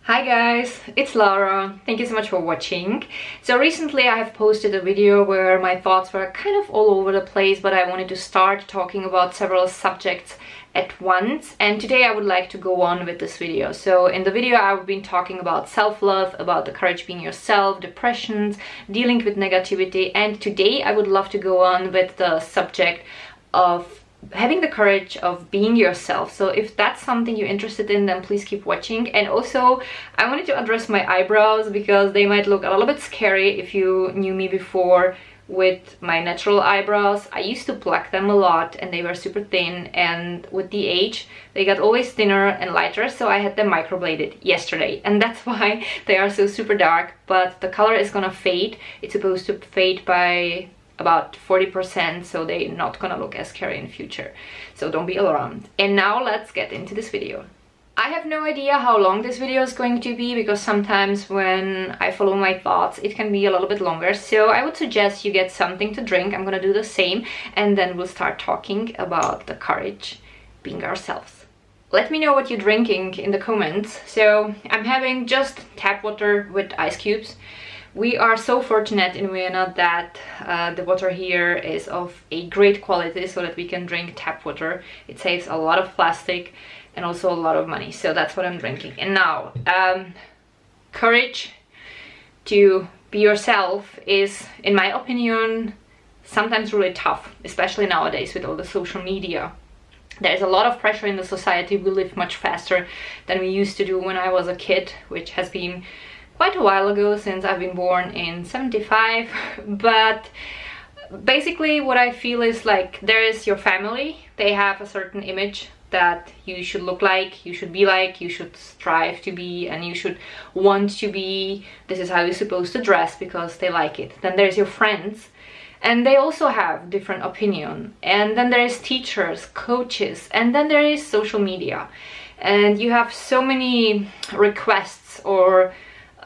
Hi guys, it's Lara. Thank you so much for watching. So recently I have posted a video where my thoughts were kind of all over the place, but I wanted to start talking about several subjects at once, and today I would like to go on with this video. So in the video I've been talking about self-love, about the courage being yourself, depressions, dealing with negativity, and today I would love to go on with the subject of having the courage of being yourself. So if that's something you're interested in, then please keep watching. And also I wanted to address my eyebrows because they might look a little bit scary if you knew me before with my natural eyebrows. I used to pluck them a lot and they were super thin, and with the age they got always thinner and lighter, so I had them microbladed yesterday, and that's why they are so super dark. But the color is gonna fade. It's supposed to fade by about 40%, so they're not gonna look as scary in the future, so don't be alarmed. And now let's get into this video. I have no idea how long this video is going to be, because sometimes when I follow my thoughts it can be a little bit longer, so I would suggest you get something to drink. I'm gonna do the same, and then we'll start talking about the courage being ourselves. Let me know what you're drinking in the comments. So I'm having just tap water with ice cubes. We are so fortunate in Vienna that the water here is of a great quality, so that we can drink tap water. It saves a lot of plastic and also a lot of money, so that's what I'm drinking. And now, courage to be yourself is, in my opinion, sometimes really tough, especially nowadays with all the social media. There's a lot of pressure in the society. We live much faster than we used to do when I was a kid, which has been quite a while ago, since I've been born in 75. But basically what I feel is, like, there is your family. They have a certain image that you should look like, you should be like, you should strive to be, and you should want to be. This is how you're supposed to dress because they like it. Then there's your friends, and they also have different opinion. And then there is teachers, coaches, and then there is social media. And you have so many requests, or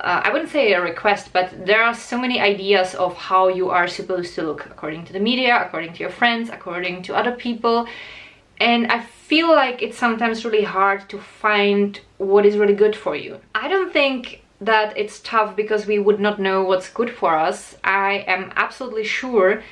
I wouldn't say a request, but there are so many ideas of how you are supposed to look according to the media, according to your friends, according to other people. And I feel like it's sometimes really hard to find what is really good for you. I don't think that it's tough because we would not know what's good for us. I am absolutely sure,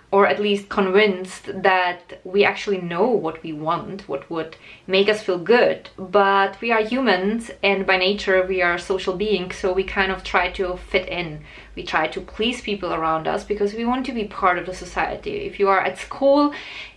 or at least convinced, that we actually know what we want, what would make us feel good. But we are humans, and by nature we are social beings, so we kind of try to fit in. We try to please people around us because we want to be part of the society. If you are at school,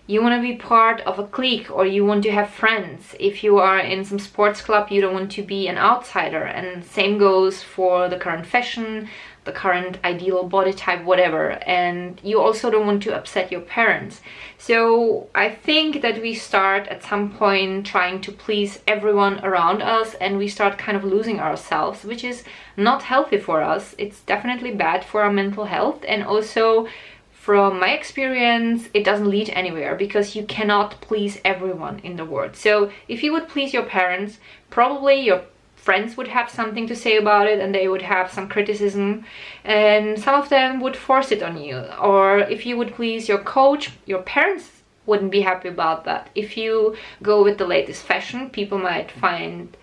you want to be part of a clique, or you want to have friends. If you are in some sports club, you don't want to be an outsider. And same goes for the current fashion, the current ideal body type, whatever. And you also don't want to upset your parents. So I think that we start at some point trying to please everyone around us, and we start kind of losing ourselves, which is not healthy for us. It's definitely bad for our mental health, and also, from my experience, it doesn't lead anywhere, because you cannot please everyone in the world. So if you would please your parents, probably your friends would have something to say about it, and they would have some criticism, and some of them would force it on you. Or if you would please your coach, your parents wouldn't be happy about that. If you go with the latest fashion, people might find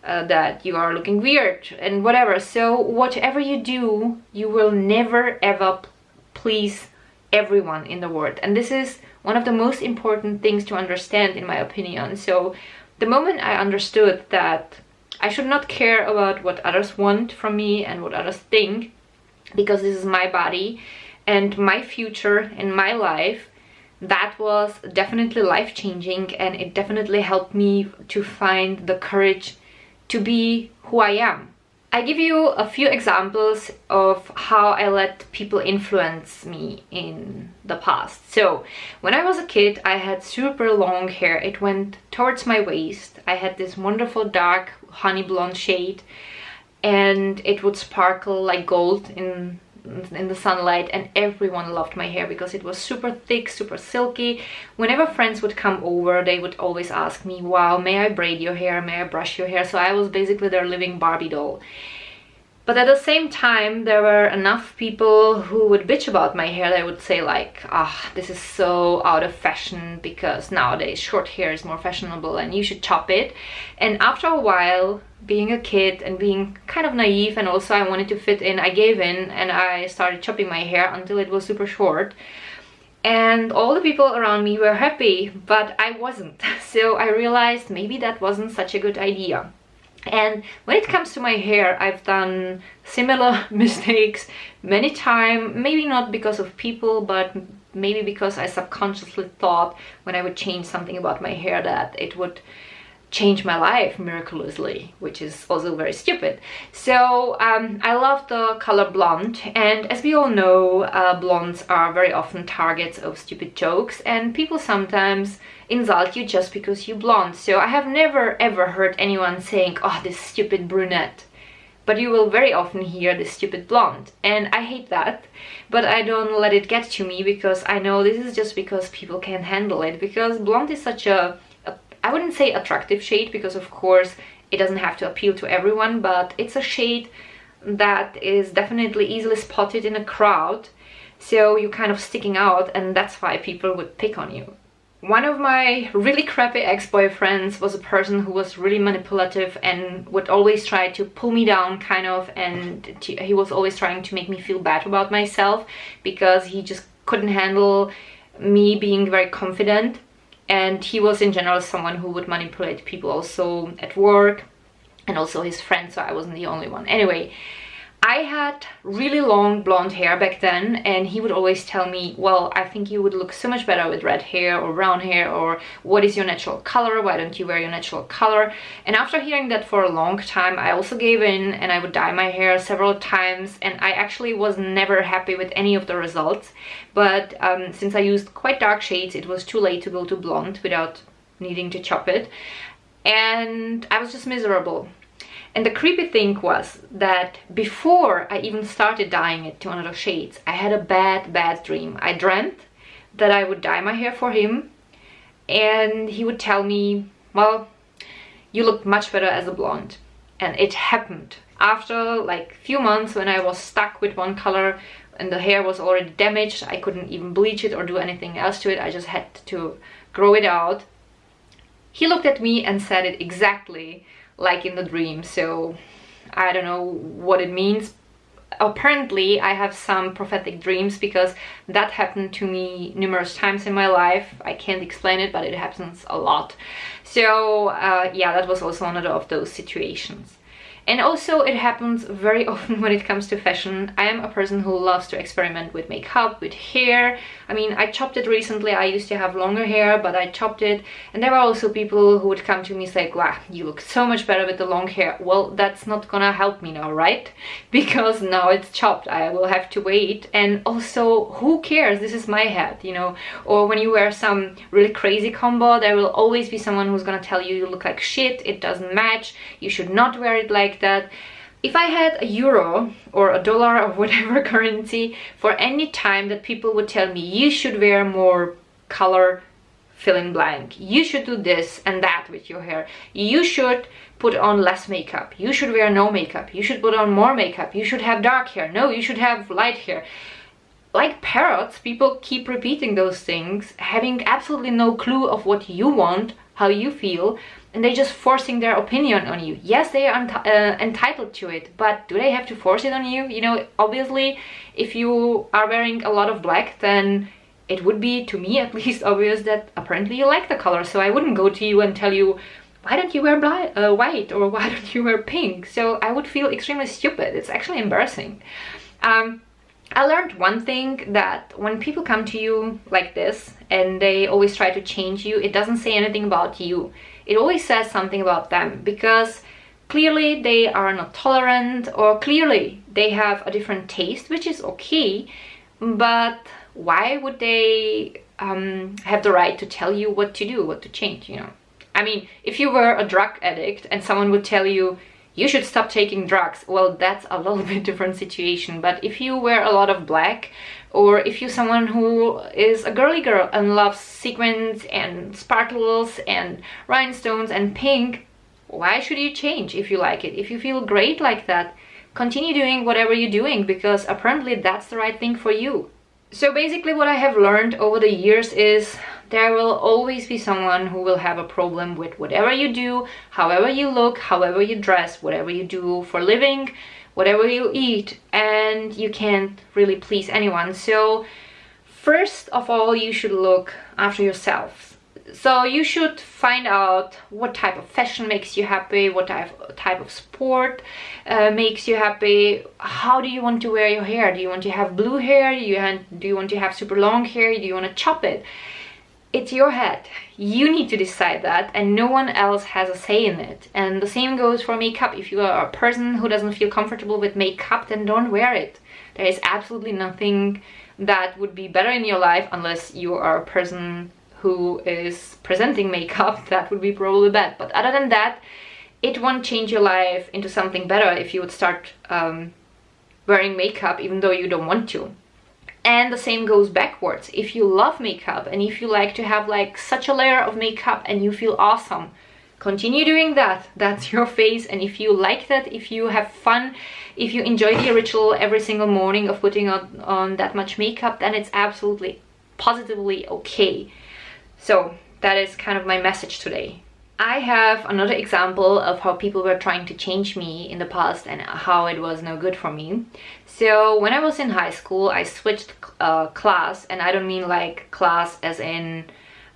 that you are looking weird and whatever. So whatever you do, you will never ever please everyone in the world, and this is one of the most important things to understand, in my opinion. So the moment I understood that I should not care about what others want from me and what others think, because this is my body and my future and my life, that was definitely life-changing, and it definitely helped me to find the courage to be who I am. I give you a few examples of how I let people influence me in the past. So when I was a kid, I had super long hair. It went towards my waist. I had this wonderful dark honey blonde shade, and it would sparkle like gold in the sunlight, and everyone loved my hair because it was super thick, super silky. Whenever friends would come over, they would always ask me, wow, may I braid your hair, may I brush your hair? So I was basically their living Barbie doll. But at the same time, there were enough people who would bitch about my hair. They would say like, ah, this is so out of fashion because nowadays short hair is more fashionable and you should chop it. And after a while, being a kid and being kind of naive, and also I wanted to fit in, I gave in and I started chopping my hair until it was super short. And all the people around me were happy, but I wasn't. So I realized maybe that wasn't such a good idea. And when it comes to my hair, I've done similar mistakes many times, maybe not because of people, but maybe because I subconsciously thought when I would change something about my hair that it would change my life miraculously, which is also very stupid. So I love the color blonde, and as we all know, blondes are very often targets of stupid jokes, and people sometimes insult you just because you're blonde. So I have never ever heard anyone saying, oh, this stupid brunette, but you will very often hear this stupid blonde, and I hate that, but I don't let it get to me, because I know this is just because people can't handle it, because blonde is such a I wouldn't say attractive shade, because of course it doesn't have to appeal to everyone, but it's a shade that is definitely easily spotted in a crowd, so you're kind of sticking out, and that's why people would pick on you. One of my really crappy ex-boyfriends was a person who was really manipulative and would always try to pull me down, kind of, and he was always trying to make me feel bad about myself, because he just couldn't handle me being very confident. And he was in general someone who would manipulate people also at work, and also his friends, so I wasn't the only one. Anyway, I had really long blonde hair back then, and he would always tell me, well, I think you would look so much better with red hair or brown hair, or what is your natural color, why don't you wear your natural color? And after hearing that for a long time, I also gave in, and I would dye my hair several times, and I actually was never happy with any of the results. But since I used quite dark shades, it was too late to go to blonde without needing to chop it, and I was just miserable. And the creepy thing was that before I even started dyeing it to another shades, I had a bad dream. I dreamt that I would dye my hair for him, and he would tell me, well, you look much better as a blonde. And it happened. After like few months, when I was stuck with one color and the hair was already damaged, I couldn't even bleach it or do anything else to it, I just had to grow it out. He looked at me and said it exactly like in the dream, so I don't know what it means. Apparently I have some prophetic dreams, because that happened to me numerous times in my life. I can't explain it, but it happens a lot. So yeah, that was also another of those situations. And also it happens very often when it comes to fashion. I am a person who loves to experiment with makeup, with hair. I mean, I chopped it recently. I used to have longer hair, but I chopped it. And there were also people who would come to me and say, wow, you look so much better with the long hair. Well, that's not gonna help me now, right? Because now it's chopped. I will have to wait. And also, who cares? This is my head, you know? Or when you wear some really crazy combo, there will always be someone who's gonna tell you look like shit, it doesn't match, you should not wear it like that. If I had a euro or a dollar or whatever currency for any time that people would tell me you should wear more color, fill in blank, you should do this and that with your hair, you should put on less makeup, you should wear no makeup, you should put on more makeup, you should have dark hair, no, you should have light hair. Like parrots, people keep repeating those things, having absolutely no clue of what you want, how you feel, and they're just forcing their opinion on you. Yes, they are entitled to it, but do they have to force it on you? You know, obviously, if you are wearing a lot of black, then it would be, to me at least, obvious that apparently you like the color. So I wouldn't go to you and tell you, why don't you wear white, or why don't you wear pink? So I would feel extremely stupid. It's actually embarrassing. I learned one thing, that when people come to you like this and they always try to change you, it doesn't say anything about you. It always says something about them, because clearly they are not tolerant, or clearly they have a different taste, which is okay, but why would they have the right to tell you what to do, what to change, you know? I mean, if you were a drug addict and someone would tell you, you should stop taking drugs, well, that's a little bit different situation. But if you wear a lot of black, or if you're someone who is a girly girl and loves sequins and sparkles and rhinestones and pink, why should you change if you like it? If you feel great like that, continue doing whatever you're doing, because apparently that's the right thing for you. So basically what I have learned over the years is There will always be someone who will have a problem with whatever you do, however you look, however you dress, whatever you do for a living, whatever you eat, and you can't really please anyone. So first of all, you should look after yourself. So you should find out what type of fashion makes you happy, what type of sport makes you happy. How do you want to wear your hair? Do you want to have blue hair? Do you want to have super long hair? Do you want to chop it? It's your head. You need to decide that, and no one else has a say in it. And the same goes for makeup. If you are a person who doesn't feel comfortable with makeup, then don't wear it. There is absolutely nothing that would be better in your life unless you are a person who is presenting makeup. That would be probably bad. But other than that, it won't change your life into something better if you would start wearing makeup even though you don't want to. And the same goes backwards. If you love makeup and if you like to have like such a layer of makeup and you feel awesome, continue doing that. That's your face. And if you like that, if you have fun, if you enjoy the ritual every single morning of putting on that much makeup, then it's absolutely positively okay. So that is kind of my message today. I have another example of how people were trying to change me in the past and how it was no good for me. So when I was in high school, I switched class, and I don't mean like class as in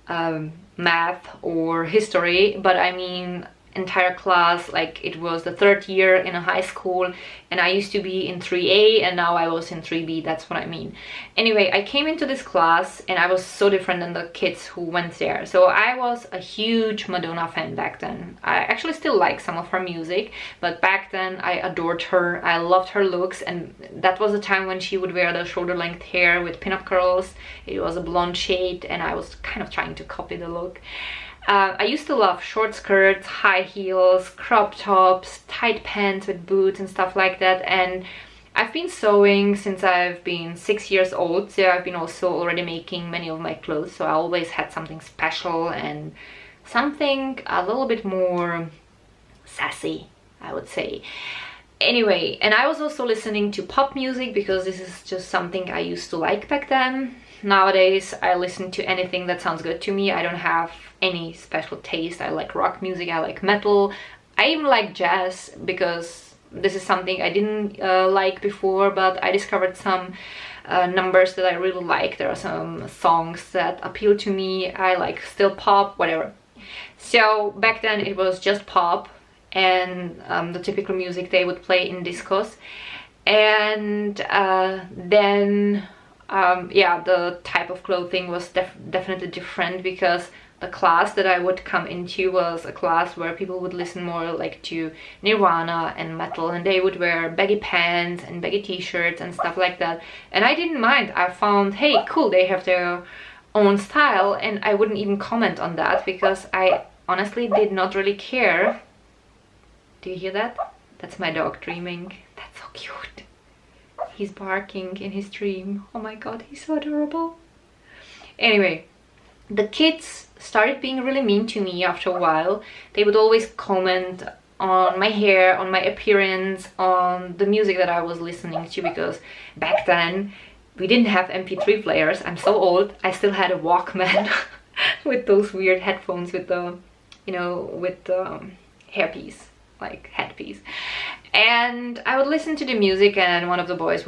math or history, but I mean entire class. Like it was the third year in a high school, and I used to be in 3A and now I was in 3B. That's what I mean. Anyway, I came into this class and I was so different than the kids who went there. So I was a huge Madonna fan back then. I actually still like some of her music, but back then I adored her. I loved her looks, and that was the time when she would wear the shoulder length hair with pin-up curls. It was a blonde shade and I was kind of trying to copy the look. I used to love short skirts, high heels, crop tops, tight pants with boots and stuff like that. And I've been sewing since I've been 6 years old, so I've been also already making many of my clothes. So I always had something special and something a little bit more sassy, I would say. Anyway, and I was also listening to pop music because this is just something I used to like back then. Nowadays I listen to anything that sounds good to me. I don't have any special taste. I like rock music, I like metal, I even like jazz, because this is something I didn't like before, but I discovered some numbers that I really like. There are some songs that appeal to me. I like still pop, whatever. So back then it was just pop and the typical music they would play in discos. And then yeah, the type of clothing was definitely different, because the class that I would come into was a class where people would listen more like to Nirvana and metal, and they would wear baggy pants and baggy t-shirts and stuff like that. And I didn't mind. I found, hey, cool, they have their own style, and I wouldn't even comment on that because I honestly did not really care. Do you hear that? That's my dog dreaming. That's so cute. He's barking in his dream. Oh my god, he's so adorable. Anyway, the kids started being really mean to me after a while. They would always comment on my hair, on my appearance, on the music that I was listening to, because back then we didn't have MP3 players. I'm so old. I still had a Walkman with those weird headphones with the, you know, with the hairpiece, like headpiece. And I would listen to the music, and one of the boys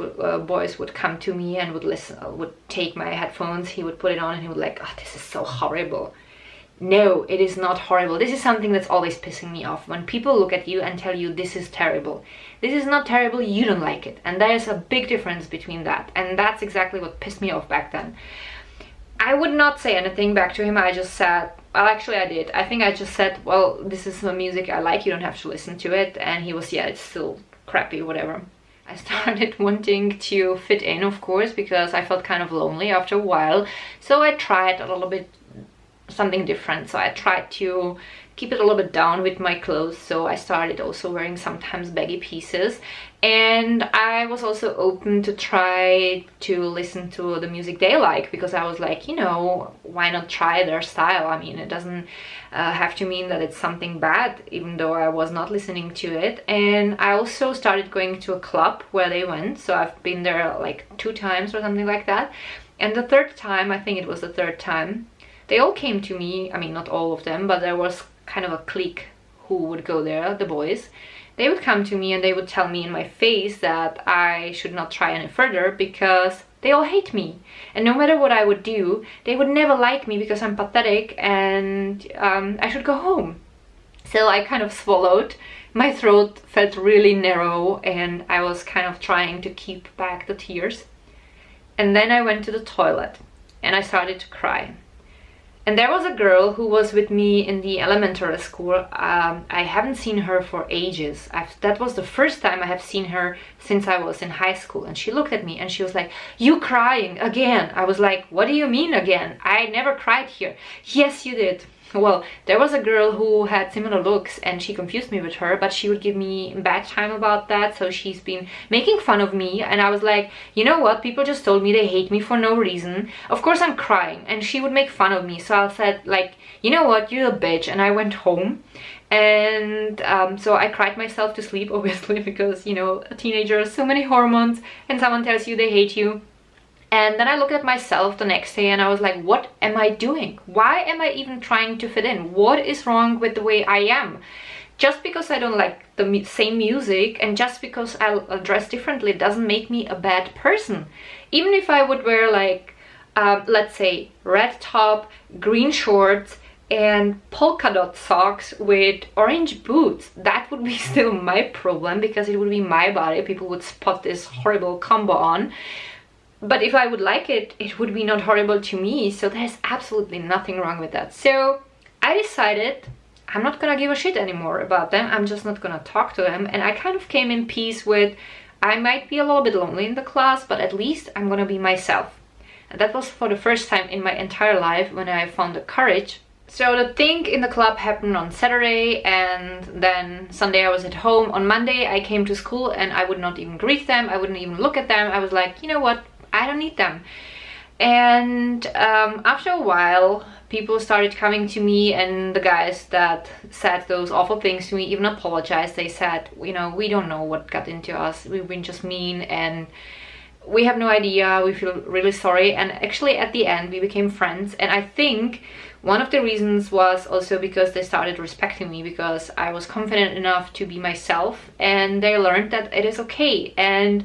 would come to me and would take my headphones. He would put it on and he would like, oh, this is so horrible. No, it is not horrible. This is something that's always pissing me off. When people look at you and tell you this is terrible. This is not terrible, you don't like it. And there is a big difference between that. And that's exactly what pissed me off back then. I would not say anything back to him. I just said, well, actually I did. I think I just said, well, this is the music I like, you don't have to listen to it. And he was, yeah, it's still crappy, whatever. I started wanting to fit in, of course, because I felt kind of lonely after a while. So I tried a little bit something different. So I tried to keep it a little bit down with my clothes. So I started also wearing sometimes baggy pieces. And I was also open to try to listen to the music they like, because I was like, you know, why not try their style? I mean, it doesn't have to mean that it's something bad, even though I was not listening to it. And I also started going to a club where they went. So I've been there like 2 times or something like that. And the third time, I think it was the third time, they all came to me. I mean, not all of them, but there was kind of a clique who would go there, the boys. They would come to me and they would tell me in my face that I should not try any further because they all hate me. And no matter what I would do, they would never like me because I'm pathetic and I should go home. So I kind of swallowed. My throat felt really narrow and I was kind of trying to keep back the tears. And then I went to the toilet and I started to cry. And there was a girl who was with me in the elementary school. I haven't seen her for ages. That was the first time I have seen her since I was in high school. And she looked at me and she was like, "You crying again?" I was like, "What do you mean again? I never cried here." "Yes, you did." Well, there was a girl who had similar looks and she confused me with her, but she would give me bad time about that, so she's been making fun of me. And I was like, you know what, people just told me they hate me for no reason. Of course I'm crying. And she would make fun of me, so I said like, you know what, you're a bitch. And I went home. And so I cried myself to sleep, obviously, because, you know, a teenager, so many hormones, and someone tells you they hate you. And then I looked at myself the next day and I was like, what am I doing? Why am I even trying to fit in? What is wrong with the way I am? Just because I don't like the same music and just because I'll dress differently doesn't make me a bad person. Even if I would wear like, let's say, red top, green shorts, and polka dot socks with orange boots, that would be still my problem because it would be my body. People would spot this horrible combo on. But if I would like it, it would be not horrible to me, so there's absolutely nothing wrong with that. So I decided I'm not gonna give a shit anymore about them. I'm just not gonna talk to them. And I kind of came in peace with, I might be a little bit lonely in the class, but at least I'm gonna be myself. And that was for the first time in my entire life when I found the courage. So the thing in the club happened on Saturday, and then Sunday I was at home. On Monday I came to school and I would not even greet them. I wouldn't even look at them. I was like, you know what? I don't need them. And after a while, people started coming to me, and the guys that said those awful things to me even apologized. They said, you know, we don't know what got into us. We've been just mean and we have no idea. We feel really sorry. And actually at the end we became friends. And I think one of the reasons was also because they started respecting me because I was confident enough to be myself, and they learned that it is okay. And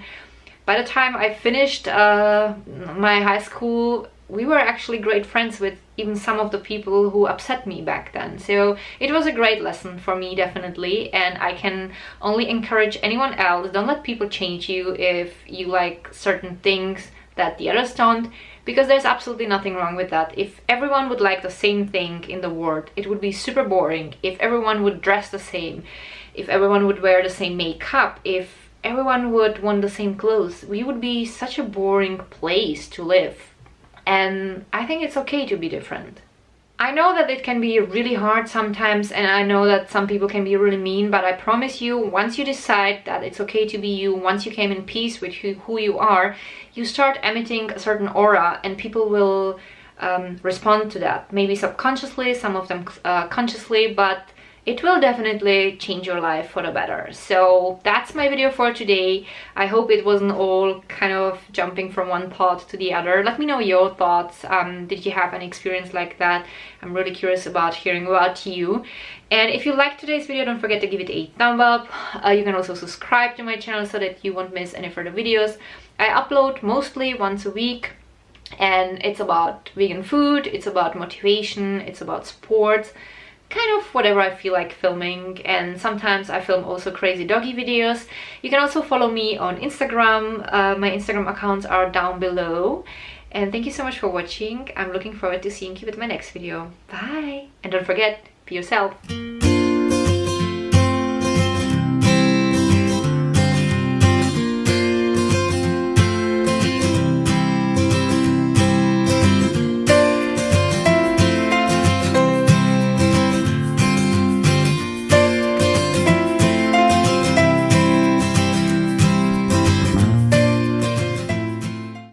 by the time I finished my high school, we were actually great friends with even some of the people who upset me back then. So it was a great lesson for me, definitely. And I can only encourage anyone else, don't let people change you if you like certain things that the others don't, because there's absolutely nothing wrong with that. If everyone would like the same thing in the world, it would be super boring. If everyone would dress the same, if everyone would wear the same makeup, if everyone would want the same clothes, we would be such a boring place to live. And I think it's okay to be different. I know that it can be really hard sometimes, and I know that some people can be really mean, but I promise you, once you decide that it's okay to be you, once you came in peace with who you are, you start emitting a certain aura, and people will respond to that. Maybe subconsciously, some of them consciously, but it will definitely change your life for the better. So that's my video for today. I hope it wasn't all kind of jumping from one thought to the other. Let me know your thoughts. Did you have an experience like that? I'm really curious about hearing about you. And if you liked today's video, don't forget to give it a thumb up. You can also subscribe to my channel so that you won't miss any further videos. I upload mostly once a week, and it's about vegan food, it's about motivation, it's about sports, kind of whatever I feel like filming. And sometimes I film also crazy doggy videos. You can also follow me on Instagram. My Instagram accounts are down below. And thank you so much for watching. I'm looking forward to seeing you with my next video. Bye! And don't forget, be yourself.